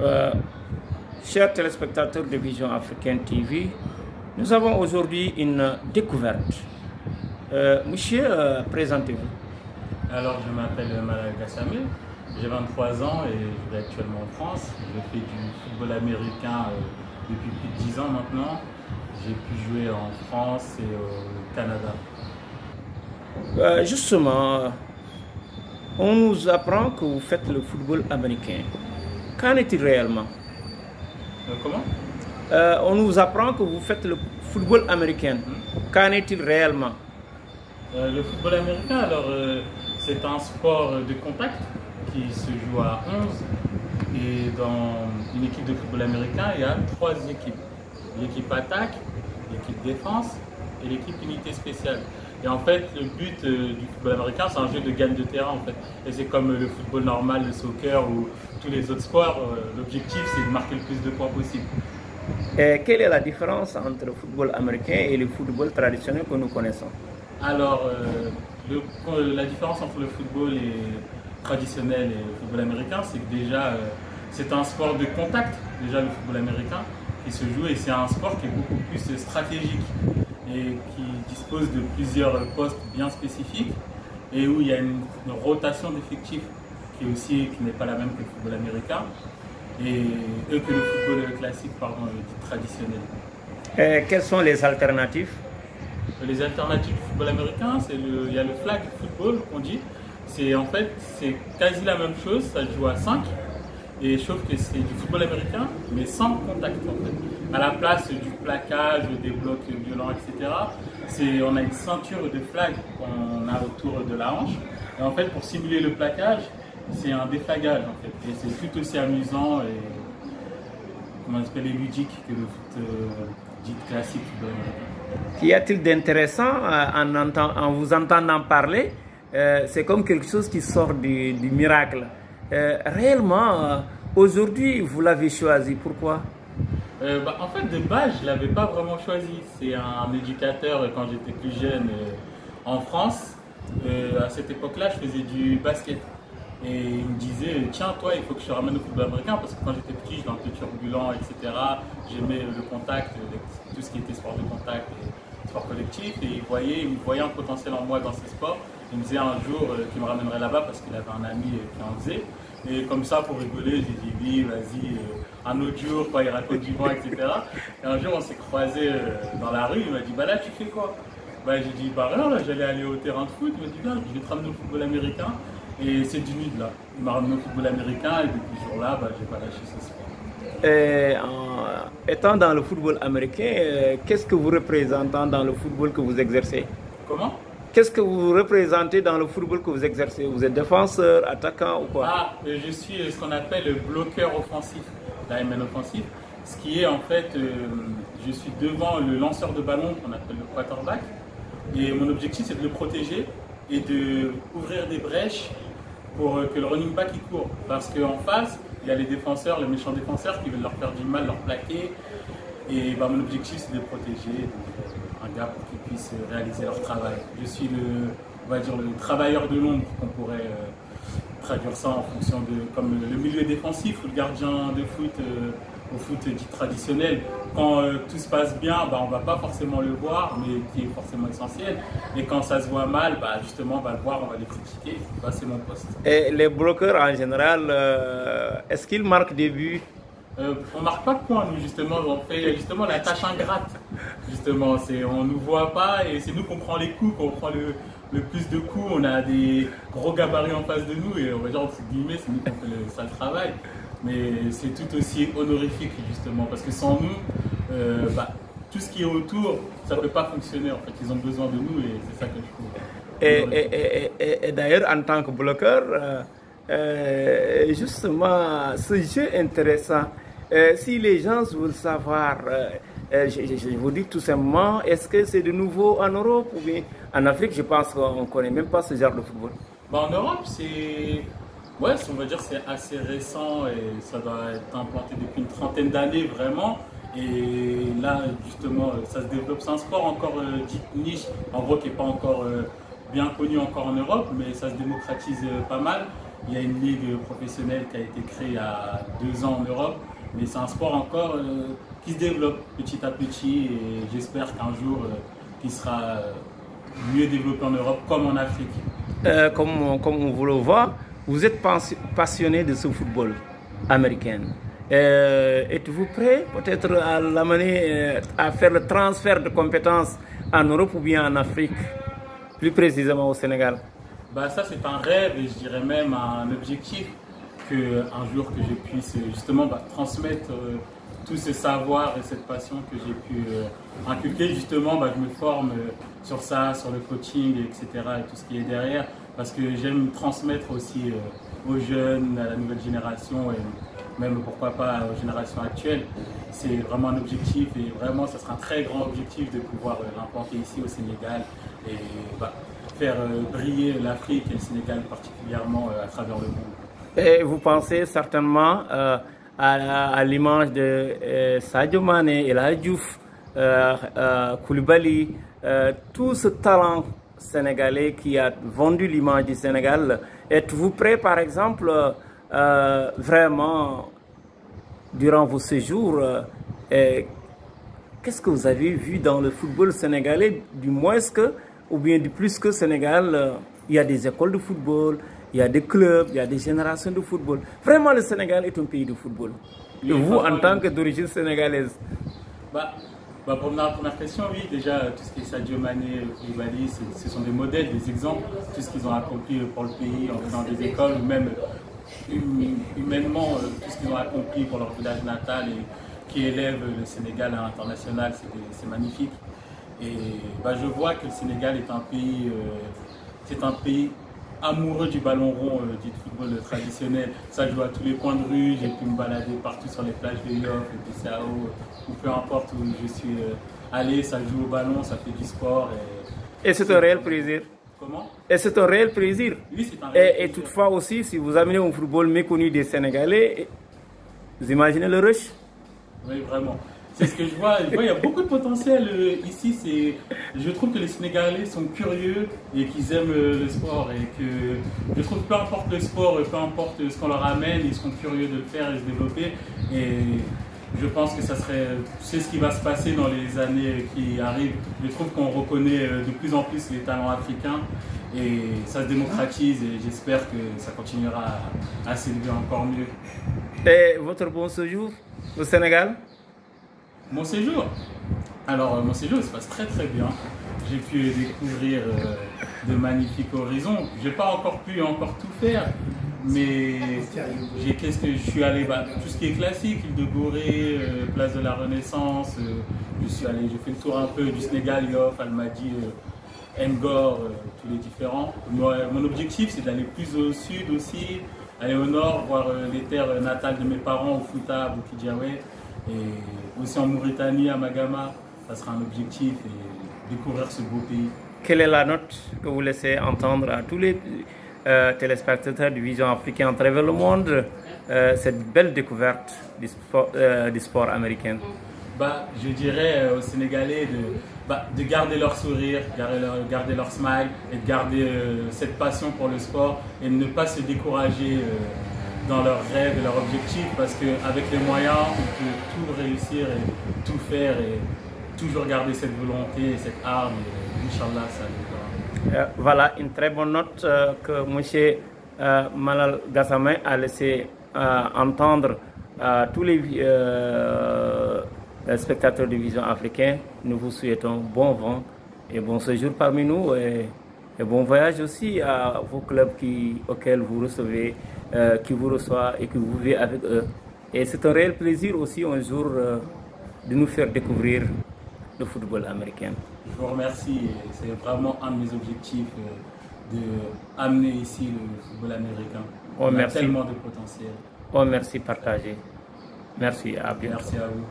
Euh, Chers téléspectateurs de Vision Africaine TV, nous avons aujourd'hui une découverte. Monsieur, présentez-vous. Alors, je m'appelle Malal Gassame, j'ai 23 ans et je vis actuellement en France. Je fais du football américain depuis plus de 10 ans maintenant. J'ai pu jouer en France et au Canada. Justement, on nous apprend que vous faites le football américain. Qu'en est-il réellement? Comment? On nous apprend que vous faites le football américain. Qu'en est-il réellement? Le football américain, alors, c'est un sport de contact qui se joue à 11. Et dans une équipe de football américain, il y a 3 équipes. L'équipe attaque, l'équipe défense et l'équipe unité spéciale. Et en fait, le but du football américain, c'est un jeu de gagne de terrain en fait. Et c'est comme le football normal, le soccer ou tous les autres sports. L'objectif, c'est de marquer le plus de points possible. Et quelle est la différence entre le football américain et le football traditionnel que nous connaissons? Alors, la différence entre le football traditionnel et le football américain, c'est que déjà, c'est un sport de contact, déjà le football américain, qui se joue et c'est un sport qui est beaucoup plus stratégique et qui dispose de plusieurs postes bien spécifiques et où il y a une rotation d'effectifs qui n'est pas la même que le football américain et que le football classique, dit traditionnel. Et quelles sont les alternatives? Les alternatives du football américain, il y a le flag football qu'on dit. En fait, c'est quasi la même chose, ça se joue à 5. Et sauf que c'est du football américain, mais sans contact en fait. À la place du plaquage, des blocs violents, etc., on a une ceinture de flag qu'on a autour de la hanche. Et en fait, pour simuler le plaquage, c'est un déflagage en fait. Et c'est tout aussi amusant et ludique que le foot dit classique football américain. Qu'y a-t-il d'intéressant en vous entendant parler? C'est comme quelque chose qui sort du miracle. Réellement, aujourd'hui, vous l'avez choisi. Pourquoi? En fait, de base, je ne l'avais pas vraiment choisi. C'est un éducateur, quand j'étais plus jeune en France. À cette époque-là, je faisais du basket. Et il me disait, tiens, toi, il faut que je te ramène au football américain parce que quand j'étais petit, j'étais un peu turbulent, etc. J'aimais le contact, tout ce qui était sport de contact et sport collectif. Et il me voyait un potentiel en moi dans ces sports. Il me disait un jour qu'il me ramènerait là-bas parce qu'il avait un ami qui en faisait. Et comme ça, pour rigoler, j'ai dit oui, vas-y, un autre jour, quand il raconte du vent, etc. Et un jour, on s'est croisés dans la rue, il m'a dit, bah là, tu fais quoi? Bah, j'ai dit, bah rien, là, j'allais aller au terrain de foot. Il m'a dit, viens, je vais te ramener au football américain. Et c'est du nid là. Il m'a ramené au football américain et depuis ce jour-là, bah, j'ai pas lâché ce sport. Étant dans le football américain, qu'est-ce que vous représentez dans le football que vous exercez? Comment? Qu'est-ce que vous représentez dans le football que vous exercez? Vous êtes défenseur, attaquant ou quoi? Je suis ce qu'on appelle le bloqueur offensif, lineman offensif. Ce qui est en fait, je suis devant le lanceur de ballon qu'on appelle le quarterback. Et mon objectif c'est de le protéger et de ouvrir des brèches pour que le running back il court. Parce qu'en face, il y a les défenseurs, les méchants défenseurs qui veulent leur faire du mal, leur plaquer. Et mon objectif c'est de protéger un gars pour qu'ils puissent réaliser leur travail. Je suis le travailleur de l'ombre qu'on pourrait traduire ça en fonction comme le milieu défensif ou le gardien de foot au foot dit traditionnel. Quand tout se passe bien, on ne va pas forcément le voir, mais qui est forcément essentiel. Et quand ça se voit mal, justement, on va le voir, on va les critiquer. C'est mon poste. Et les bloqueurs en général, est-ce qu'ils marquent des buts? On ne marque pas de points, nous, justement. On fait justement la tâche ingrate. Justement, on ne nous voit pas et c'est nous qu'on prend les coups, qu'on prend le plus de coups. On a des gros gabarits en face de nous et on va dire, entre guillemets, c'est nous qui fait le sale travail. Mais c'est tout aussi honorifique, justement, parce que sans nous, tout ce qui est autour, ça ne peut pas fonctionner. En fait, ils ont besoin de nous et c'est ça que je trouve. Et d'ailleurs, en tant que bloqueur, justement, ce jeu intéressant, si les gens veulent savoir, je vous dis tout simplement, est-ce que c'est de nouveau en Europe ou bien en Afrique? Je pense qu'on ne connaît même pas ce genre de football. En Europe, on va dire c'est assez récent et ça doit être implanté depuis une trentaine d'années vraiment. Et là, justement, ça se développe. C'est un sport encore dit niche, en gros, qui n'est pas encore bien connu encore en Europe, mais ça se démocratise pas mal. Il y a une ligue professionnelle qui a été créée il y a 2 ans en Europe, mais c'est un sport encore qui se développe petit à petit et j'espère qu'un jour il sera mieux développé en Europe comme en Afrique. Comme on vous le voit, vous êtes passionné de ce football américain. Êtes-vous prêt peut-être à l'amener à faire le transfert de compétences en Europe ou bien en Afrique, plus précisément au Sénégal? Bah, ça c'est un rêve et je dirais même un objectif qu'un jour que je puisse justement transmettre tout ce savoir et cette passion que j'ai pu inculquer. Justement, je me forme sur ça, sur le coaching, etc. et tout ce qui est derrière parce que j'aime transmettre aussi aux jeunes, à la nouvelle génération et même pourquoi pas aux générations actuelles. C'est vraiment un objectif et vraiment ça sera un très grand objectif de pouvoir l'implanter ici au Sénégal et faire briller l'Afrique et le Sénégal particulièrement à travers le monde. Et vous pensez certainement à l'image de Sadio Mané, El Hadji Diouf, Koulibaly, tout ce talent sénégalais qui a vendu l'image du Sénégal. Êtes-vous prêt par exemple vraiment durant vos séjours qu'est-ce que vous avez vu dans le football sénégalais du moins que ou bien du plus que Sénégal, il y a des écoles de football, il y a des clubs, il y a des générations de football. Vraiment, le Sénégal est un pays de football. Et vous, en tant que d'origine sénégalaise? Pour ma première question, oui, déjà, tout ce qui est Sadio Mané, Koulibaly, ce sont des modèles, des exemples, tout ce qu'ils ont accompli pour le pays en faisant des écoles, ou même humainement, tout ce qu'ils ont accompli pour leur village natal et qui élève le Sénégal à l'international, c'est magnifique. Et je vois que le Sénégal est un pays amoureux du ballon rond, du football traditionnel. Ça joue à tous les coins de rue, j'ai pu me balader partout sur les plages de Yoff, de Bissau, ou peu importe où je suis allé, ça joue au ballon, ça fait du sport. Et c'est un réel plaisir. Comment? Et c'est un réel plaisir. Oui, c'est un réel plaisir. Et toutefois aussi, si vous amenez un football méconnu des Sénégalais, vous imaginez le rush? Oui, vraiment. C'est ce que je vois. Il y a beaucoup de potentiel ici. Je trouve que les Sénégalais sont curieux et qu'ils aiment le sport. Et que je trouve que peu importe le sport, peu importe ce qu'on leur amène, ils seront curieux de le faire et de se développer. Et je pense que c'est ce qui va se passer dans les années qui arrivent. Je trouve qu'on reconnaît de plus en plus les talents africains et ça se démocratise et j'espère que ça continuera à s'élever encore mieux. Et votre bon séjour au Sénégal? Mon séjour? Alors, mon séjour se passe très très bien. J'ai pu découvrir de magnifiques horizons. Je n'ai pas encore pu tout faire, mais qu'est-ce que je suis allé, tout ce qui est classique, île de Gorée, place de la Renaissance. J'ai fait le tour un peu du Sénégal, Yoff, Almadies, Ngor, tous les différents. Mon objectif, c'est d'aller plus au sud aussi, aller au nord, voir les terres natales de mes parents, au Fouta, à Boukidjaoué. Et aussi en Mauritanie, à Magama, ça sera un objectif et découvrir ce beau pays. Quelle est la note que vous laissez entendre à tous les téléspectateurs du Vision Africaine à travers le monde, cette belle découverte du sport américain? Je dirais aux Sénégalais de garder leur sourire, garder leur smile et de garder cette passion pour le sport et de ne pas se décourager dans leurs rêves et leurs objectifs parce qu'avec les moyens, on peut tout réussir et tout faire et toujours garder cette volonté et cette arme et Inch'Allah, ça arrivera. Voilà une très bonne note que M. Malal Gassama a laissé entendre à tous les spectateurs de Vision Africaine. Nous vous souhaitons bon vent et bon séjour parmi nous et bon voyage aussi à vos clubs auxquels vous recevez, qui vous reçoivent et que vous vivez avec eux. Et c'est un réel plaisir aussi un jour de nous faire découvrir le football américain. Je vous remercie. C'est vraiment un de mes objectifs d'amener ici le football américain. Il y a tellement de potentiel. Merci, partagé. Merci, à bientôt. Merci à vous.